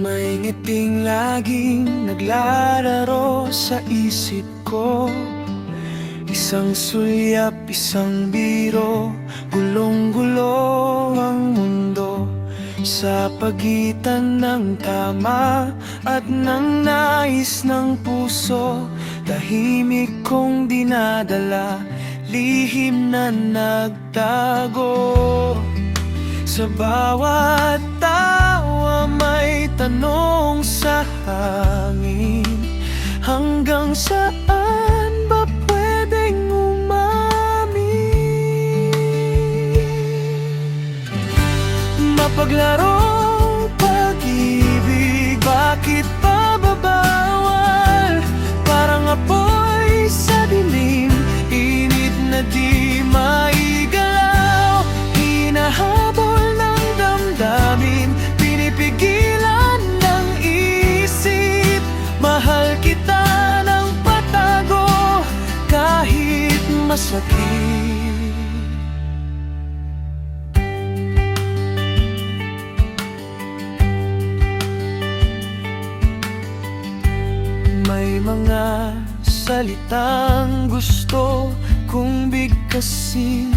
May ngiting laging naglalaro sa isip ko. Isang sulyap, isang biro, gulong-gulo ang mundo. Sa pagitan ng tama at ng nais ng puso, tahimik kong dinadala, lihim na nagtago. Sa bawat tawa may tanong sa hangin, hanggang saan ba pwedeng umamin? Mapaglarong pag-ibig, bakit pa babawal? Parang apoy sa dilim, init na di maigalaw. Hinahabol ng damdamin, pinipigilan ng isip. Mahal kita ng patago, kahit masakit. May mga salitang gusto kong bigkasin,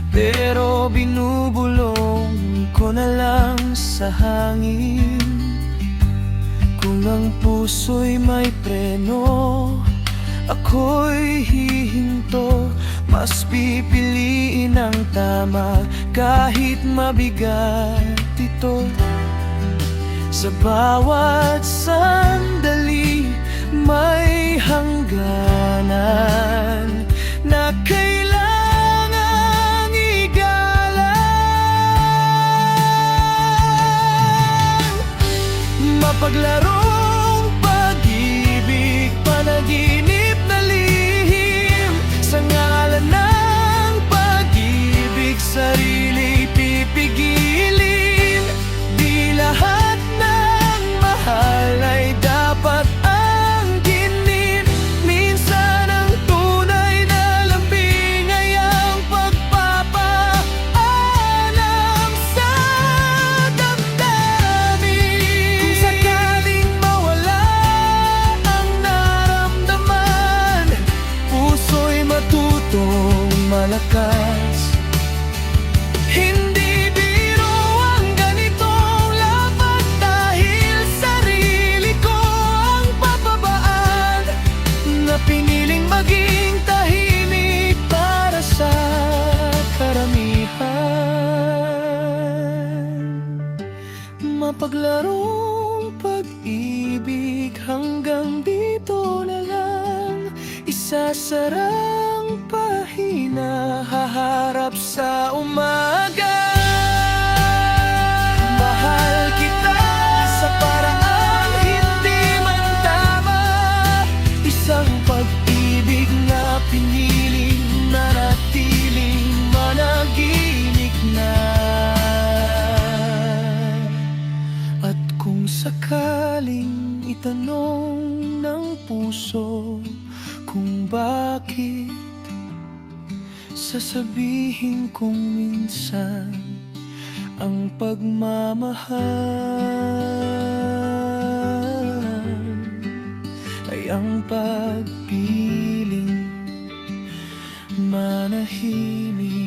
pero binubulong ko na lang sa hangin. Kung ang puso'y may preno, ako'y hihinto. Mas pipiliin ang tama kahit mabigat ito. Sa bawat sandali may hangganan na kailangang igalang. Mapaglarong pag-ibig, panaginip na lihim. Sa ngalan ng pag-ibig, sarili pipigilin. Di lahat ng mahal ay dapat angkinin. Minsan ang tunay na lambing ay ang pagpapaalam sa damdamin. Kung sakaling mawala ang naramdaman, puso'y matutong malakas. Hindi biro ang ganitong laban, dahil sarili ko ang papabaan, na piniling maging tahimik para sa karamihan. Mapaglarong pag-ibig, hanggang dito na lang. Isasarang pahina, haharap sa umaga. Mahal kita sa paraang hindi man tama. Isang pag-ibig na piniling manatiling managinik na. At kung sakaling itanong ng puso kung bakit, sasabihin kong minsan ang pagmamahal ay ang pagpiling manahimik.